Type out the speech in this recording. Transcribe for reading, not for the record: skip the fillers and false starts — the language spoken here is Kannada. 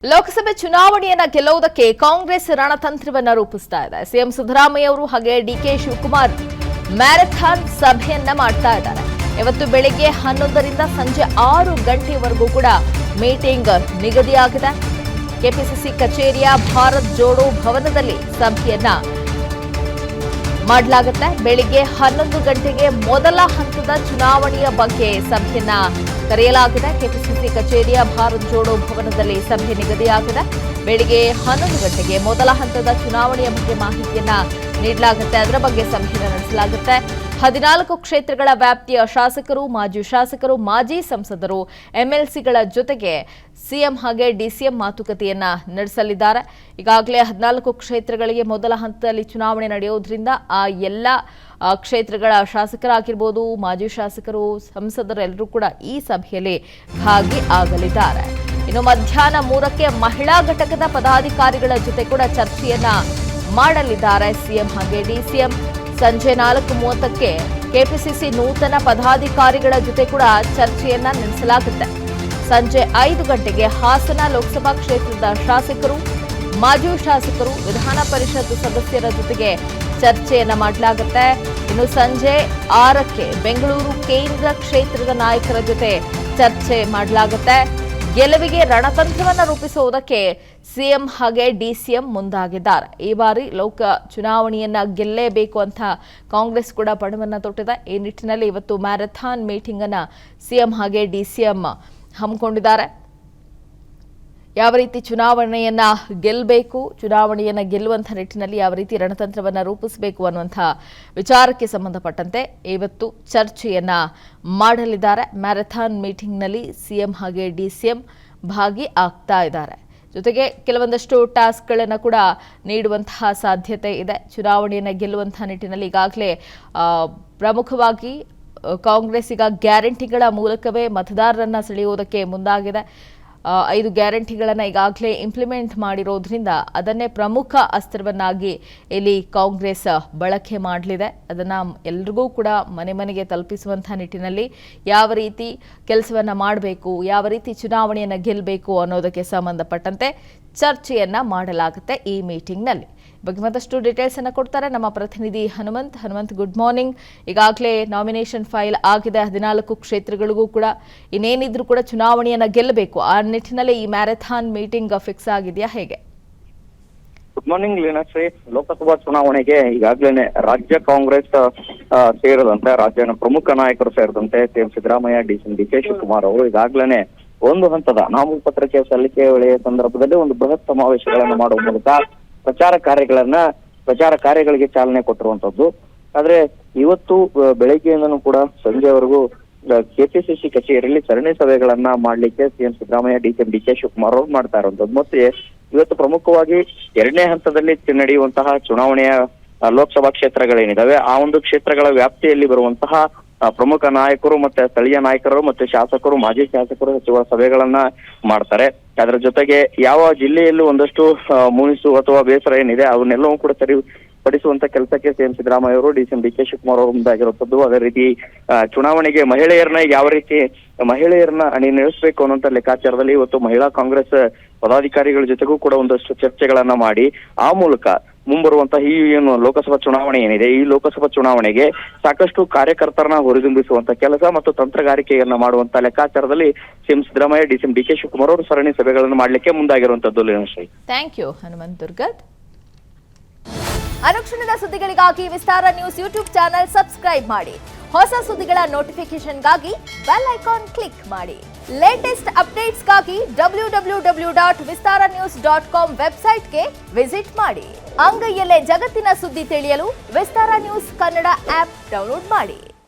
ಲೋಕಸಭೆ ಚುನಾವಣೆಯನ್ನ ಗೆಲ್ಲುವುದಕ್ಕೆ ಕಾಂಗ್ರೆಸ್ ರಣತಂತ್ರವನ್ನ ರೂಪಿಸ್ತಾ ಇದೆ. ಸಿಎಂ ಸಿದ್ದರಾಮಯ್ಯ ಅವರು ಹಾಗೆ ಡಿಕೆ ಶಿವಕುಮಾರ್ ಮ್ಯಾರಥಾನ್ ಸಭೆಯನ್ನ ಮಾಡ್ತಾ ಇದ್ದಾರೆ. ಇವತ್ತು ಬೆಳಿಗ್ಗೆ 11ರಿಂದ ಸಂಜೆ 6 ಗಂಟೆವರೆಗೂ ಕೂಡ ಮೀಟಿಂಗ್ ನಿಗದಿಯಾಗಿದೆ. ಕೆಪಿಸಿಸಿ ಕಚೇರಿಯ ಭಾರತ್ ಜೋಡೋ ಭವನದಲ್ಲಿ ಸಭೆಯನ್ನ ಮಾಡಲಾಗುತ್ತೆ. ಬೆಳಿಗ್ಗೆ 11 ಗಂಟೆಗೆ ಮೊದಲ ಹಂತದ ಚುನಾವಣೆಯ ಬಗ್ಗೆ ಸಭೆಯನ್ನ ಕರೆಯಲಾಗಿದೆ. ಕೆಪಿಸಿಸಿ ಕಚೇರಿಯ ಭಾರತ್ ಜೋಡೋ ಭವನದಲ್ಲಿ ಸಭೆ ನಿಗದಿಯಾಗಿದೆ. ಬೆಳಿಗ್ಗೆ 11 ಗಂಟೆಗೆ ಮೊದಲ ಹಂತದ ಚುನಾವಣೆಯ ಬಗ್ಗೆ ಮಾಹಿತಿಯನ್ನ ನೀಡಲಾಗುತ್ತೆ. ಅದರ ಬಗ್ಗೆ ಸಭೆಯನ್ನು ನಡೆಸಲಾಗುತ್ತೆ. 14 ಕ್ಷೇತ್ರಗಳ ವ್ಯಾಪ್ತಿಯ ಶಾಸಕರು, ಮಾಜಿ ಸಂಸದರು, ಎಂಎಲ್ಸಿಗಳ ಜೊತೆಗೆ ಸಿಎಂ ಹಾಗೆ ಡಿಸಿಎಂ ಮಾತುಕತೆಯನ್ನ ನಡೆಸಲಿದ್ದಾರೆ. ಈಗಾಗಲೇ 14 ಕ್ಷೇತ್ರಗಳಿಗೆ ಮೊದಲ ಹಂತದಲ್ಲಿ ಚುನಾವಣೆ ನಡೆಯೋದ್ರಿಂದ ಆ ಎಲ್ಲ ಕ್ಷೇತ್ರಗಳ ಶಾಸಕರಾಗಿರ್ಬೋದು, ಮಾಜಿ ಶಾಸಕರು, ಸಂಸದರೆಲ್ಲರೂ ಕೂಡ ಈ ಸಭೆಯಲ್ಲಿ ಭಾಗಿಯಾಗಲಿದ್ದಾರೆ. ಇನ್ನು ಮಧ್ಯಾಹ್ನ 3ಕ್ಕೆ ಮಹಿಳಾ ಘಟಕದ ಪದಾಧಿಕಾರಿಗಳ ಜೊತೆ ಕೂಡ ಚರ್ಚೆಯನ್ನ ಮಾಡಲಿದ್ದಾರೆ ಸಿಎಂ ಹಾಗೆ ಡಿಸಿಎಂ. ಸಂಜೆ 4:30ಕ್ಕೆ ಕೆಪಿಸಿಸಿ ನೂತನ ಪದಾಧಿಕಾರಿಗಳ ಜೊತೆ ಕೂಡ ಚರ್ಚೆಯನ್ನ ನಡೆಸಲಾಗುತ್ತೆ. ಸಂಜೆ 5 ಗಂಟೆಗೆ ಹಾಸನ ಲೋಕಸಭಾ ಕ್ಷೇತ್ರದ ಶಾಸಕರು, ಮಾಜಿ ಶಾಸಕರು, ವಿಧಾನ ಪರಿಷತ್ ಸದಸ್ಯರ ಜೊತೆಗೆ ಚರ್ಚೆಯನ್ನ ಮಾಡಲಾಗುತ್ತೆ. ಇನ್ನು ಸಂಜೆ 6ಕ್ಕೆ ಬೆಂಗಳೂರು ಕೇಂದ್ರ ಕ್ಷೇತ್ರದ ನಾಯಕರ ಜೊತೆ ಚರ್ಚೆ ಮಾಡಲಾಗುತ್ತೆ. ಗೆಲುವಿಗೆ ರಣತಂತ್ರವನ್ನು ರೂಪಿಸುವುದಕ್ಕೆ ಸಿಎಂ ಹಾಗೆ ಡಿಸಿಎಂ ಮುಂದಾಗಿದ್ದಾರೆ. ಈ ಬಾರಿ ಲೋಕ ಚುನಾವಣೆಯನ್ನ ಗೆಲ್ಲೇಬೇಕು ಅಂತ ಕಾಂಗ್ರೆಸ್ ಕೂಡ ಪಣವನ್ನ ತೊಟ್ಟಿದೆ. ಈ ನಿಟ್ಟಿನಲ್ಲಿ ಇವತ್ತು ಮ್ಯಾರಥಾನ್ ಮೀಟಿಂಗ್ ಅನ್ನ ಸಿಎಂ ಹಾಗೆ ಡಿಸಿಎಂ ಹಮ್ಮಿಕೊಂಡಿದ್ದಾರೆ. ಯಾವ ರೀತಿ ಚುನಾವಣೆಯನ್ನ ಗೆಲ್ಲಬೇಕು, ಚುನಾವಣೆಯನ್ನ ಗೆಲ್ಲುವಂತಹ ನಿಟ್ಟಿನಲ್ಲಿ ಯಾವ ರೀತಿ ರಣತಂತ್ರವನ್ನ ರೂಪಿಸಬೇಕು ಅನ್ನುವಂಥ ವಿಚಾರಕ್ಕೆ ಸಂಬಂಧಪಟ್ಟಂತೆ ಇವತ್ತು ಚರ್ಚೆಯನ್ನ ಮಾಡಲಿದ್ದಾರೆ. ಮ್ಯಾರಥಾನ್ ಮೀಟಿಂಗ್ನಲ್ಲಿ ಸಿಎಂ ಹಾಗೆ ಡಿಸಿಎಂ ಭಾಗಿಯಾಗ್ತಾ ಇದ್ದಾರೆ. ಜೊತೆಗೆ ಕೆಲವೊಂದಷ್ಟು ಟಾಸ್ಕ್ಗಳನ್ನು ಕೂಡ ನೀಡುವಂತಹ ಸಾಧ್ಯತೆ ಇದೆ. ಚುನಾವಣೆಯನ್ನು ಗೆಲ್ಲುವಂತಹ ನಿಟ್ಟಿನಲ್ಲಿ ಈಗಾಗಲೇ ಪ್ರಮುಖವಾಗಿ ಕಾಂಗ್ರೆಸ್ ಈಗ ಗ್ಯಾರಂಟಿಗಳ ಮೂಲಕವೇ ಮತದಾರರನ್ನ ಸೆಳೆಯುವುದಕ್ಕೆ ಮುಂದಾಗಿದೆ. 5 ಗ್ಯಾರಂಟಿಗಳನ್ನು ಈಗಾಗಲೇ ಇಂಪ್ಲಿಮೆಂಟ್ ಮಾಡಿರೋದ್ರಿಂದ ಅದನ್ನೇ ಪ್ರಮುಖ ಅಸ್ತ್ರವನ್ನಾಗಿ ಇಲ್ಲಿ ಕಾಂಗ್ರೆಸ್ ಬಳಕೆ ಮಾಡಲಿದೆ. ಅದನ್ನು ಎಲ್ರಿಗೂ ಕೂಡ ಮನೆ ಮನೆಗೆ ತಲುಪಿಸುವಂಥ ನಿಟ್ಟಿನಲ್ಲಿ ಯಾವ ರೀತಿ ಕೆಲಸವನ್ನು ಮಾಡಬೇಕು, ಯಾವ ರೀತಿ ಚುನಾವಣೆಯನ್ನು ಗೆಲ್ಲಬೇಕು ಅನ್ನೋದಕ್ಕೆ ಸಂಬಂಧಪಟ್ಟಂತೆ ಚರ್ಚೆಯನ್ನ ಮಾಡಲಾಗುತ್ತೆ ಈ ಮೀಟಿಂಗ್ನಲ್ಲಿ. ಬಗ್ಗೆ ಮತ್ತಷ್ಟು ಡೀಟೇಲ್ಸ್ ಅನ್ನು ಕೊಡ್ತಾರೆ ನಮ್ಮ ಪ್ರತಿನಿಧಿ ಹನುಮಂತ್. Good morning. ಈಗಾಗಲೇ ನಾಮಿನೇಷನ್ ಫೈಲ್ ಆಗಿದೆ 14 ಕ್ಷೇತ್ರಗಳಿಗೂ ಕೂಡ. ಇನ್ನೇನಿದ್ರು ಕೂಡ ಚುನಾವಣೆಯನ್ನ ಗೆಲ್ಲಬೇಕು, ಆ ನಿಟ್ಟಿನಲ್ಲಿ ಈ ಮ್ಯಾರಥಾನ್ ಮೀಟಿಂಗ್ ಫಿಕ್ಸ್ ಆಗಿದೆಯಾ, ಹೇಗೆ? Good morning Leenashree. ಲೋಕಸಭಾ ಚುನಾವಣೆಗೆ ಈಗಾಗಲೇ ರಾಜ್ಯ ಕಾಂಗ್ರೆಸ್ ಸೇರಿದಂತೆ ರಾಜ್ಯದ ಪ್ರಮುಖ ನಾಯಕರು ಸೇರಿದಂತೆ ಸಿಎಂ ಸಿದ್ದರಾಮಯ್ಯ, ಡಿಕೆ ಶಿವಕುಮಾರ್ ಅವರು ಈಗಾಗಲೇ ಒಂದು ಹಂತದ ನಾಮಪತ್ರಕ್ಕೆ ಸಲ್ಲಿಕೆ ವೇಳೆಯ ಸಂದರ್ಭದಲ್ಲಿ ಒಂದು ಬೃಹತ್ ಸಮಾವೇಶಗಳನ್ನು ಮಾಡುವ ಮೂಲಕ ಪ್ರಚಾರ ಕಾರ್ಯಗಳಿಗೆ ಚಾಲನೆ ಕೊಟ್ಟಿರುವಂತದ್ದು. ಆದ್ರೆ ಇವತ್ತು ಬೆಳಗ್ಗೆಯಿಂದನೂ ಕೂಡ ಸಂಜೆವರೆಗೂ ಕೆಪಿಸಿಸಿ ಕಚೇರಿಯಲ್ಲಿ ಸರಣಿ ಸಭೆಗಳನ್ನ ಮಾಡ್ಲಿಕ್ಕೆ ಸಿಎಂ ಸಿದ್ದರಾಮಯ್ಯ, ಡಿಕೆ ಶಿವಕುಮಾರ್ ಅವರು ಮಾಡ್ತಾ ಇರುವಂತದ್ದು. ಮತ್ತೆ ಇವತ್ತು ಪ್ರಮುಖವಾಗಿ 2ನೇ ಹಂತದಲ್ಲಿ ನಡೆಯುವಂತಹ ಚುನಾವಣೆಯ ಲೋಕಸಭಾ ಕ್ಷೇತ್ರಗಳೇನಿದಾವೆ ಆ ಒಂದು ಕ್ಷೇತ್ರಗಳ ವ್ಯಾಪ್ತಿಯಲ್ಲಿ ಬರುವಂತಹ ಪ್ರಮುಖ ನಾಯಕರು ಮತ್ತೆ ಸ್ಥಳೀಯ ನಾಯಕರು ಮತ್ತೆ ಶಾಸಕರು, ಮಾಜಿ ಶಾಸಕರು, ಸಚಿವರ ಸಭೆಗಳನ್ನ ಮಾಡ್ತಾರೆ. ಅದರ ಜೊತೆಗೆ ಯಾವ ಜಿಲ್ಲೆಯಲ್ಲೂ ಒಂದಷ್ಟು ಮುನಿಸು ಅಥವಾ ಬೇಸರ ಏನಿದೆ ಅವನ್ನೆಲ್ಲವೂ ಕೂಡ ಸರಿಪಡಿಸುವಂತ ಕೆಲಸಕ್ಕೆ ಸಿಎಂ ಸಿದ್ದರಾಮಯ್ಯ ಅವರು, ಡಿಕೆ ಶಿವಕುಮಾರ್ ಅವರು ಮುಂದಾಗಿರುವಂತದ್ದು. ಅದೇ ರೀತಿ ಚುನಾವಣೆಗೆ ಯಾವ ರೀತಿ ಮಹಿಳೆಯರನ್ನ ನಡೆಸಬೇಕು ಅನ್ನುವಂತ ಲೆಕ್ಕಾಚಾರದಲ್ಲಿ ಇವತ್ತು ಮಹಿಳಾ ಕಾಂಗ್ರೆಸ್ ಪದಾಧಿಕಾರಿಗಳ ಜೊತೆಗೂ ಕೂಡ ಒಂದಷ್ಟು ಚರ್ಚೆಗಳನ್ನ ಮಾಡಿ ಆ ಮೂಲಕ ಮುಂಬರುವಂತಹ ಈ ಏನು ಲೋಕಸಭಾ ಚುನಾವಣೆ ಏನಿದೆ ಈ ಲೋಕಸಭಾ ಚುನಾವಣೆಗೆ ಸಾಕಷ್ಟು ಕಾರ್ಯಕರ್ತರನ್ನ ಹೊರದಿಂಬಿಸುವಂತ ಕೆಲಸ ಮತ್ತು ತಂತ್ರಗಾರಿಕೆಯನ್ನ ಮಾಡುವಂತ ಲೆಕ್ಕಾಚಾರದಲ್ಲಿ ಸಿಎಂ ಸಿದ್ದರಾಮಯ್ಯ, ಡಿಕೆ ಶಿವಕುಮಾರ್ ಅವರು ಸರಣಿ ಸಭೆಗಳನ್ನು ಮಾಡಲಿಕ್ಕೆ ಮುಂದಾಗಿರುವಂತದ್ದು. Thank you Hanumanth Durgad. ಅನುಕ್ಷಣದ ಸುದ್ದಿಗಳಿಗಾಗಿ Vistara news YouTube channel subscribe ಮಾಡಿ. ಹೊಸ ಸುದ್ದಿಗಳ ನೋಟಿಫಿಕೇಶನ್ಗಾಗಿ ಬೆಲ್ ಐಕಾನ್ ಕ್ಲಿಕ್ ಮಾಡಿ. ಲೇಟೆಸ್ಟ್ ಅಪ್ಡೇಟ್ಸ್ಗಾಗಿ www.vistaranews.com ವೆಬ್ಸೈಟ್ಗೆ ವಿಸಿಟ್ ಮಾಡಿ. ಅಂಗೈಯಲ್ಲೇ ಜಗತ್ತಿನ ಸುದ್ದಿ ತಿಳಿಯಲು Vistara news Kannada app download ಮಾಡಿ.